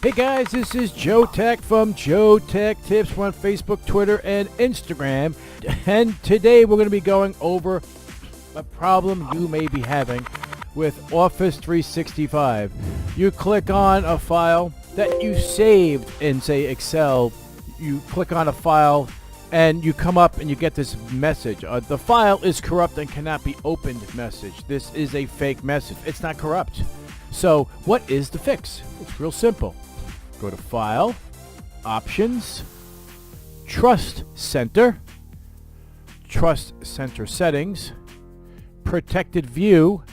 Hey guys, this is Joe Tech from JoeteckTips. We're on Facebook, Twitter, and Instagram. And today we're going to be going over a problem you may be having with Office 365. You click on a file that you saved in, say, Excel. You click on a file and you come up and you get this message. The file is corrupt and cannot be opened message. This is a fake message. It's not corrupt. So what is the fix? It's real simple. Go to File, Options, Trust Center Settings, Protected View,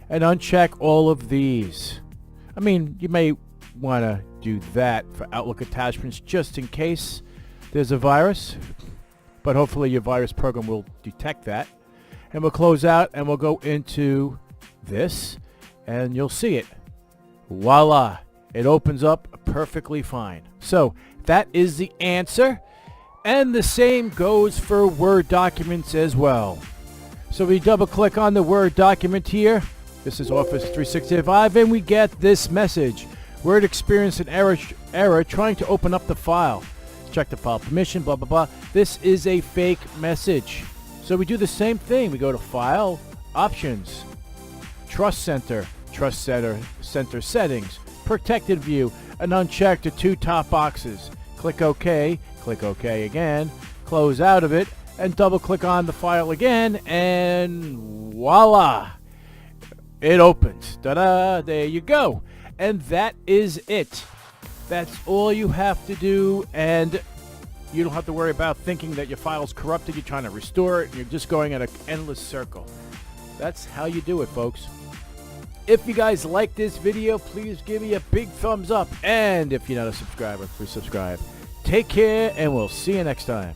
and uncheck all of these. I mean, you may want to do that for Outlook attachments just in case there's a virus, but hopefully your virus program will detect that. And we'll close out and we'll go into this and you'll see it. Voila! It opens up perfectly fine. So that is the answer. And the same goes for Word documents as well. So we double click on the Word document here. This is Office 365 and we get this message. Word experienced an error trying to open up the file. Check the file permission, blah, blah, blah. This is a fake message. So we do the same thing. We go to File, Options, Trust Center Settings, Protected View, and uncheck the two top boxes. Click OK again, close out of it, and double click on the file again, and voila! It opens. Ta-da! There you go. And that is it. That's all you have to do, and you don't have to worry about thinking that your file's corrupted. You're trying to restore it, and you're just going in an endless circle. That's how you do it, folks. If you guys like this video, please give me a big thumbs up. And if you're not a subscriber, please subscribe. Take care, and we'll see you next time.